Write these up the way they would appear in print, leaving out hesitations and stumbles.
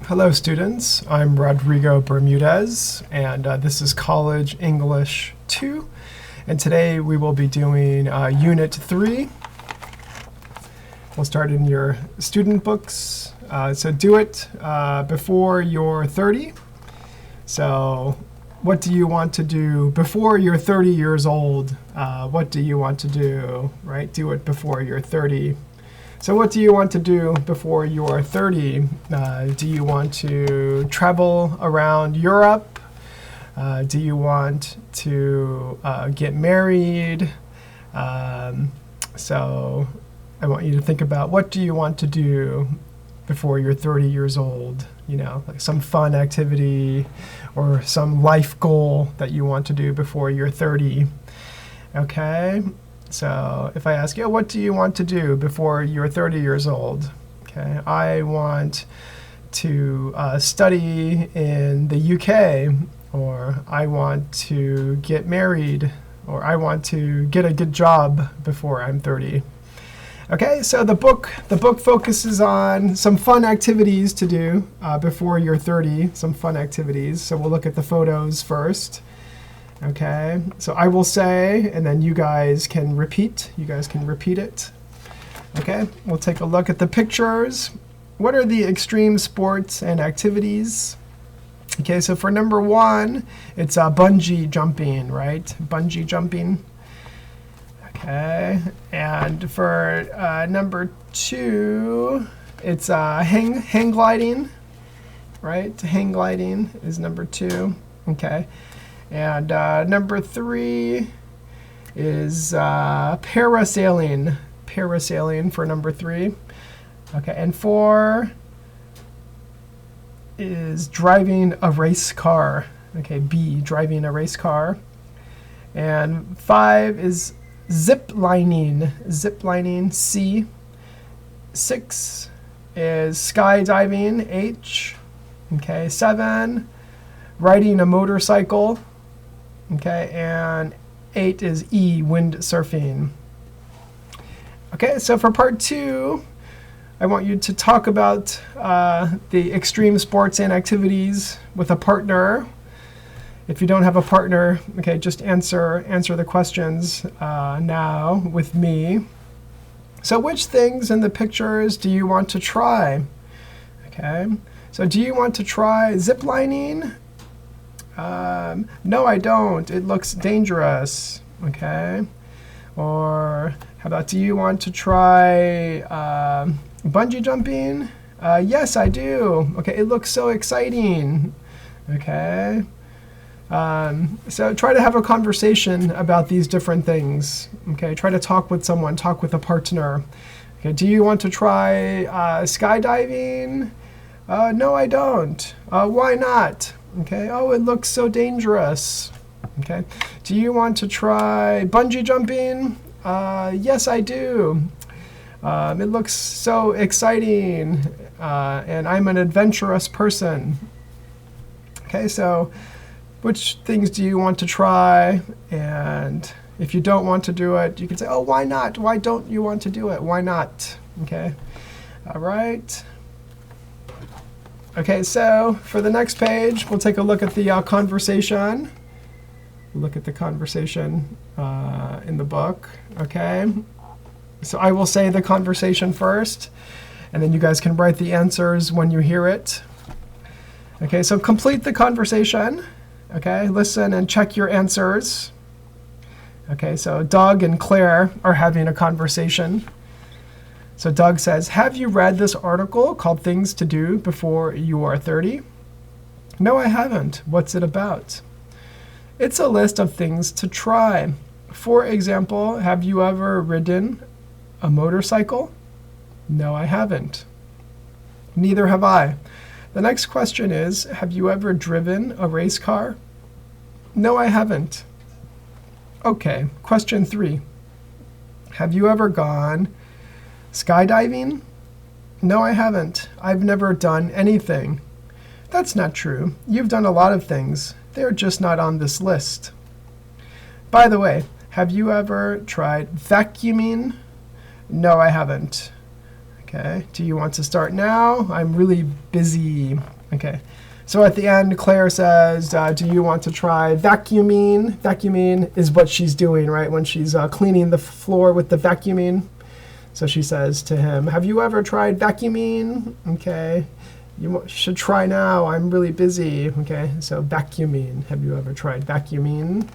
Hello students, I'm Rodrigo Bermudez and this is College English 2 and today we will be doing Unit 3. We'll start in your student books, so do it before you're 30. So what do you want to do before you're 30 years old? What do you want to do, right? Do it before you're 30. So what do you want to do before you're 30? Do you want to travel around Europe? Do you want to get married? So I want you to think about what do you want to do before you're 30 years old? You know, like some fun activity or some life goal that you want to do before you're 30. Okay? So if I ask you, what do you want to do before you're 30 years old? Okay, I want to study in the UK, or I want to get married, or I want to get a good job before I'm 30. Okay, so the book focuses on some fun activities to do before you're 30, some fun activities. So we'll look at the photos first. Okay, so I will say, and then you guys can repeat. You guys can repeat it. Okay, we'll take a look at the pictures. What are the extreme sports and activities? Okay, so for number 1, it's bungee jumping, right? Bungee jumping. Okay, and for number 2, it's hang gliding, right? Hang gliding is number 2. Okay. And number 3 is parasailing. Parasailing for number 3. Okay, and 4 is driving a race car. Okay, B, driving a race car. And 5 is zip lining. Zip lining, C. 6 is skydiving, H. Okay, 7, riding a motorcycle. Okay, and 8 is E, windsurfing. Okay, so for part 2, I want you to talk about the extreme sports and activities with a partner. If you don't have a partner, okay, just answer the questions now with me. So which things in the pictures do you want to try? Okay, so do you want to try zip lining? No, I don't. It looks dangerous. Okay. Or how about, do you want to try bungee jumping? Yes, I do. Okay, it looks so exciting. Okay. So try to have a conversation about these different things. Okay, try to talk with someone, talk with a partner. Okay, do you want to try skydiving? No, I don't. Why not? Okay, oh, it looks so dangerous. Okay, do you want to try bungee jumping? Yes, I do. It looks so exciting, and I'm an adventurous person. Okay, so which things do you want to try? And if you don't want to do it, you can say, oh, why not? Why don't you want to do it? Why not? Okay, all right. Okay, so for the next page, we'll take a look at the conversation. Look at the conversation in the book, okay? So I will say the conversation first, and then you guys can write the answers when you hear it. Okay, so complete the conversation. Okay, listen and check your answers. Okay, so Doug and Claire are having a conversation. So Doug says, have you read this article called Things to Do Before You Are 30? No, I haven't. What's it about? It's a list of things to try. For example, have you ever ridden a motorcycle? No, I haven't. Neither have I. The next question is, have you ever driven a race car? No, I haven't. Okay, question 3. Have you ever gone skydiving? No, I haven't. I've never done anything. That's not true. You've done a lot of things. They're just not on this list. By the way, have you ever tried vacuuming? No, I haven't. Okay, do you want to start now? I'm really busy. Okay. So at the end, Claire says, do you want to try vacuuming? Vacuuming is what she's doing, right, when she's cleaning the floor with the vacuuming. So she says to him, have you ever tried vacuuming? Okay. You should try now. I'm really busy. Okay. So vacuuming. Have you ever tried vacuuming?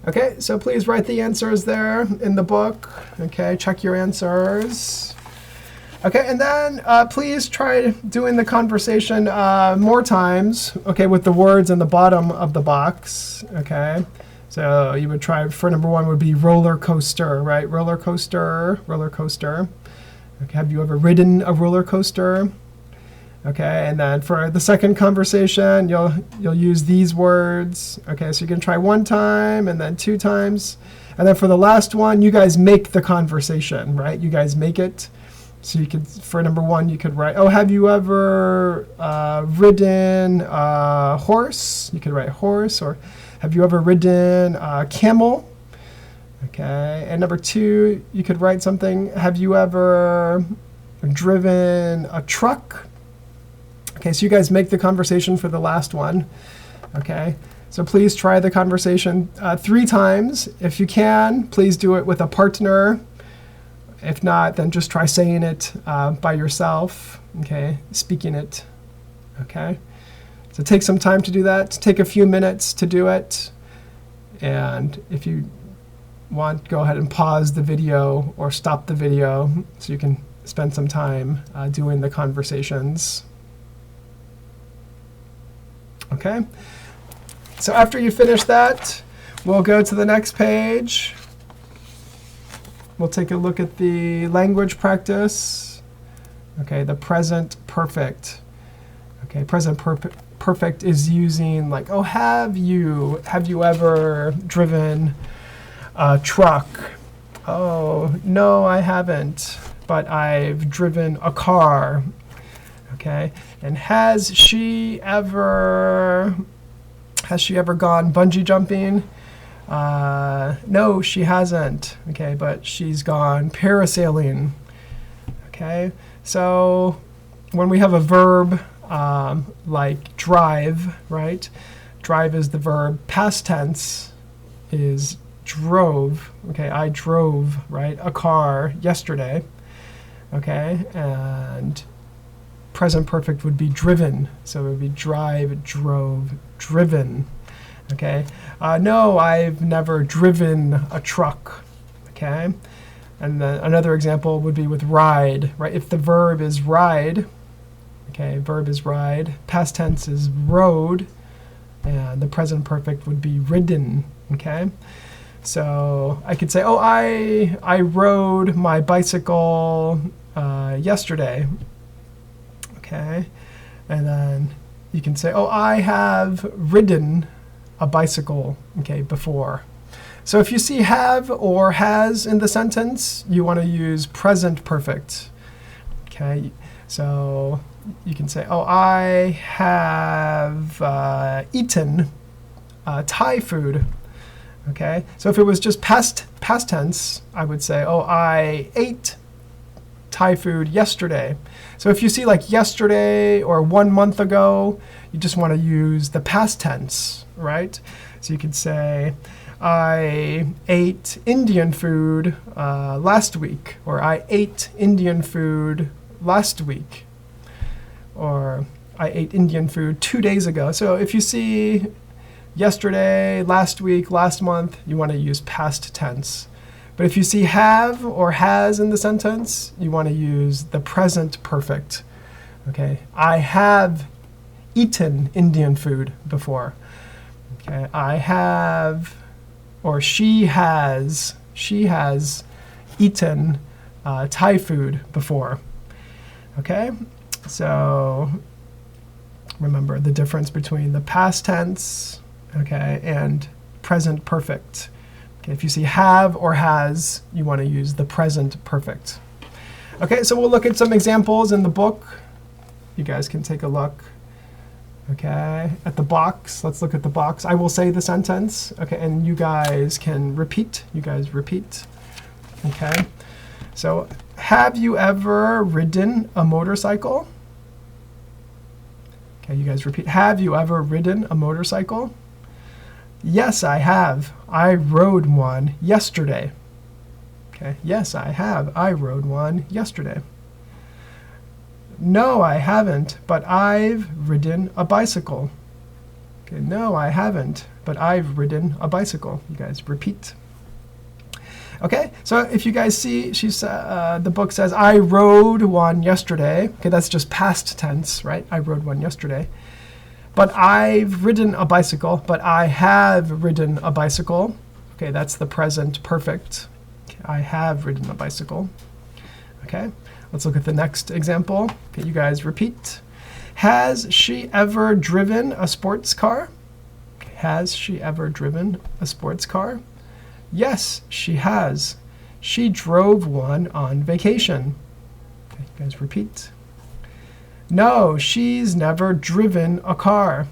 Okay. So please write the answers there in the book. Okay. Check your answers. Okay, and then please try doing the conversation more times, okay, with the words in the bottom of the box, okay? So you would try, for number 1 would be roller coaster, right? Roller coaster, roller coaster. Okay, have you ever ridden a roller coaster? Okay, and then for the second conversation, you'll use these words. Okay, so you can try 1 time and then 2 times. And then for the last one, you guys make the conversation, right? You guys make it. So you could, for number 1, you could write, oh, have you ever ridden a horse? You could write horse. Or have you ever ridden a camel? Okay. And number 2, you could write something, have you ever driven a truck? Okay, so you guys make the conversation for the last one. Okay. So please try the conversation 3 times. If you can, please do it with a partner. If not, then just try saying it by yourself, okay, speaking it, okay? So take some time to do that. Take a few minutes to do it. And if you want, go ahead and pause the video or stop the video so you can spend some time doing the conversations. Okay? So after you finish that, we'll go to the next page. We'll take a look at the language practice. Okay, the present perfect. Okay, present perfect is using like, oh, have you ever driven a truck? Oh, no, I haven't, but I've driven a car. Okay, and has she ever gone bungee jumping? No, she hasn't. Okay, but she's gone parasailing. Okay, so when we have a verb like drive, right? Drive is the verb. Past tense is drove. Okay, I drove, right, a car yesterday. Okay, and present perfect would be driven. So it would be drive, drove, driven. Okay. No, I've never driven a truck. Okay. And then another example would be with ride, right? If the verb is ride, okay, verb is ride, past tense is rode, and the present perfect would be ridden. Okay. So I could say, oh, I rode my bicycle yesterday. Okay. And then you can say, oh, I have ridden a bicycle, okay, before. So if you see have or has in the sentence, you want to use present perfect. Okay, so you can say, oh, I have eaten Thai food. Okay, so if it was just past tense, I would say, oh, I ate Thai food yesterday. So if you see like yesterday or 1 month ago, you just want to use the past tense, right? So you could say, I ate Indian food last week, or I ate Indian food last week, or I ate Indian food 2 days ago. So if you see yesterday, last week, last month, you want to use past tense. But if you see have or has in the sentence, you want to use the present perfect. Okay, I have eaten Indian food before. Okay, I have, or she has eaten Thai food before. Okay, so remember the difference between the past tense, okay, and present perfect. Okay, if you see have or has, you want to use the present perfect. Okay, so we'll look at some examples in the book. You guys can take a look, okay, at the box. Let's look at the box. I will say the sentence, okay, and you guys can repeat. You guys repeat, okay. So, have you ever ridden a motorcycle? Okay, you guys repeat. Have you ever ridden a motorcycle? Yes, I have. I rode one yesterday. Okay, yes, I have. I rode one yesterday. No, I haven't, but I've ridden a bicycle. Okay, no, I haven't, but I've ridden a bicycle. You guys repeat. Okay, so if you guys see, the book says, I rode one yesterday. Okay, that's just past tense, right? I rode one yesterday. But I've ridden a bicycle, but I have ridden a bicycle. Okay, that's the present perfect. Okay, I have ridden a bicycle. Okay, let's look at the next example. Okay, you guys repeat. Has she ever driven a sports car? Okay, has she ever driven a sports car? Yes, she has. She drove one on vacation. Okay, you guys repeat. No, she's never driven a car.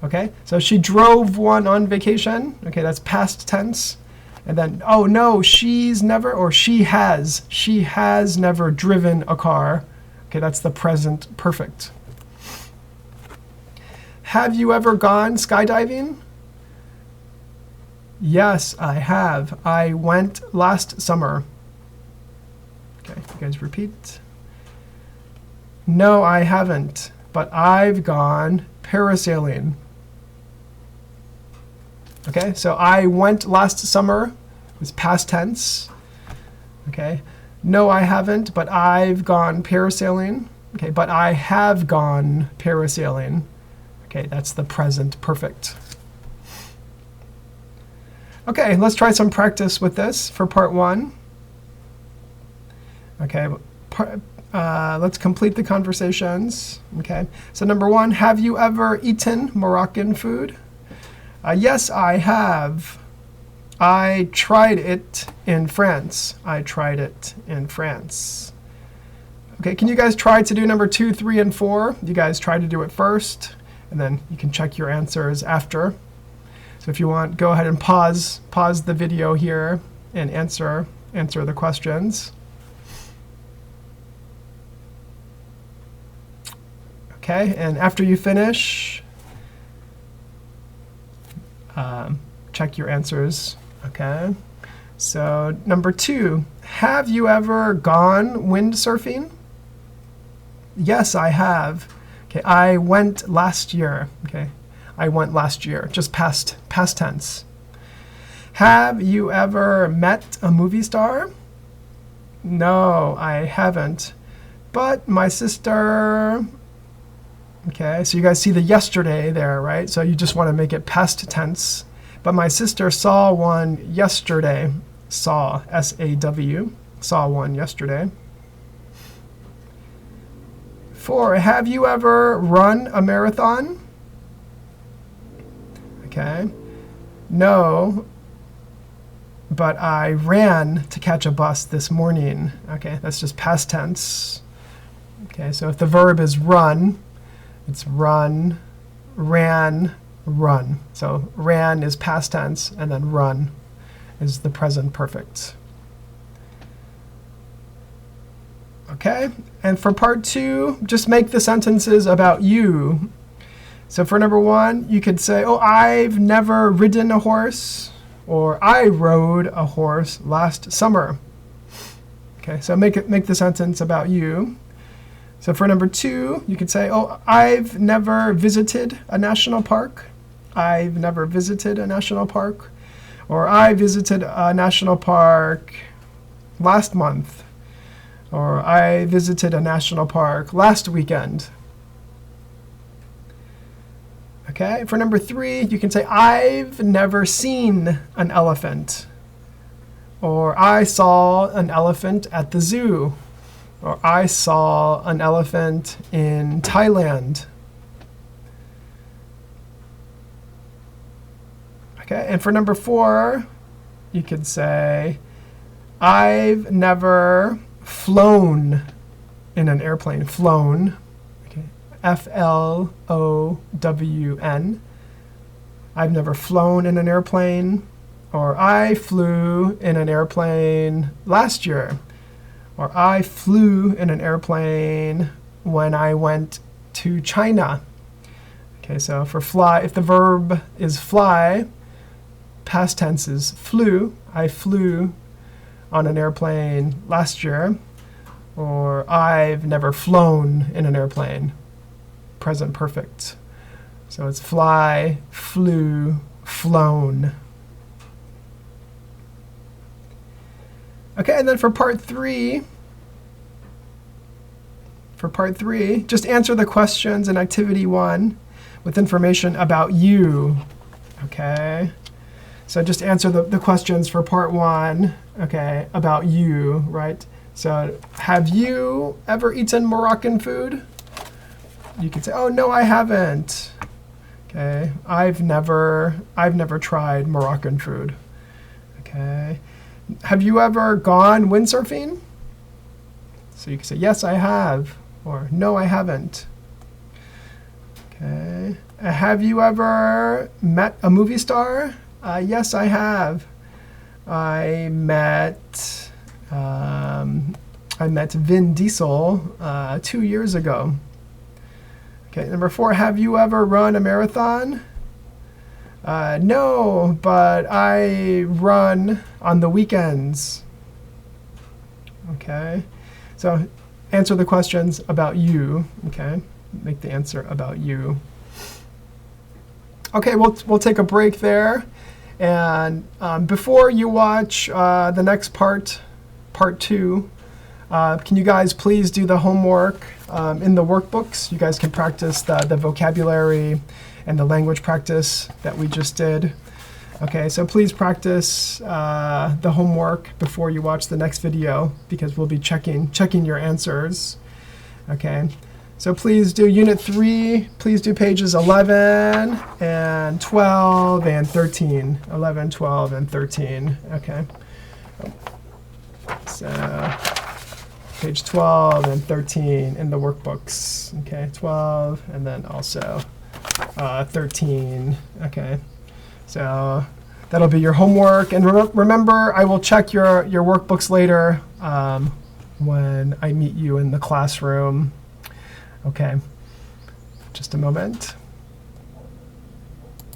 Okay, so she drove one on vacation. Okay, that's past tense. And then, oh no, she's never, or she has never driven a car. Okay, that's the present perfect. Have you ever gone skydiving? Yes, I have. I went last summer. Okay, you guys repeat. No, I haven't, but I've gone parasailing. Okay, so I went last summer was past tense. Okay, no, I haven't, but I've gone parasailing. Okay, but I have gone parasailing. Okay, that's the present perfect. Okay, let's try some practice with this for part one. Okay, let's complete the conversations. Okay, so number one, have you ever eaten Moroccan food? Yes, I have. I tried it in France. I tried it in France. Okay, can you guys try to do number 2, 3, and 4? You guys try to do it first, and then you can check your answers after. So if you want, go ahead and pause the video here and answer the questions. Okay, and after you finish, check your answers. Okay, so number 2, have you ever gone windsurfing? Yes, I have. Okay, I went last year. Okay, I went last year, just past tense. Have you ever met a movie star? No, I haven't. But my sister... Okay, so you guys see the yesterday there, right? So you just want to make it past tense. But my sister saw one yesterday. Saw, S-A-W, saw one yesterday. 4, have you ever run a marathon? Okay, no, but I ran to catch a bus this morning. Okay, that's just past tense. Okay, so if the verb is run, it's run, ran, run. So ran is past tense, and then run is the present perfect. Okay, and for part 2, just make the sentences about you. So for number 1, you could say, oh, I've never ridden a horse, or I rode a horse last summer. Okay, so make the sentence about you. So for number 2, you could say, oh, I've never visited a national park. I've never visited a national park. Or I visited a national park last month. Or I visited a national park last weekend. Okay, for number 3, you can say, I've never seen an elephant. Or I saw an elephant at the zoo. Or I saw an elephant in Thailand. Okay, and for number 4, you could say, I've never flown in an airplane. Flown. F-L-O-W-N. I've never flown in an airplane. Or I flew in an airplane last year. Or I flew in an airplane when I went to China. Okay, so for fly, if the verb is fly, past tense is flew. I flew on an airplane last year. Or I've never flown in an airplane. Present perfect. So it's fly, flew, flown. Okay, and then for part three, just answer the questions in activity 1 with information about you. Okay, so just answer the questions for part 1, okay, about you, right? So have you ever eaten Moroccan food? You can say, oh, no, I haven't. Okay, I've never tried Moroccan food. Okay, have you ever gone windsurfing? So you can say, yes, I have, or no, I haven't. Okay, have you ever met a movie star? Yes, I have. I met Vin Diesel 2 years ago. Okay, number 4, have you ever run a marathon? No, but I run on the weekends. Okay, so answer the questions about you. Okay, make the answer about you. Okay, we'll take a break there. And before you watch the next part 2, can you guys please do the homework in the workbooks? You guys can practice the vocabulary and the language practice that we just did. Okay, so please practice the homework before you watch the next video, because we'll be checking your answers. Okay, so please do Unit 3. Please do pages 11 and 12 and 13. 11, 12, and 13. Okay. So page 12 and 13 in the workbooks. Okay, 12 and then also 13. Okay, so that'll be your homework. And remember, I will check your workbooks later when I meet you in the classroom. Okay, just a moment.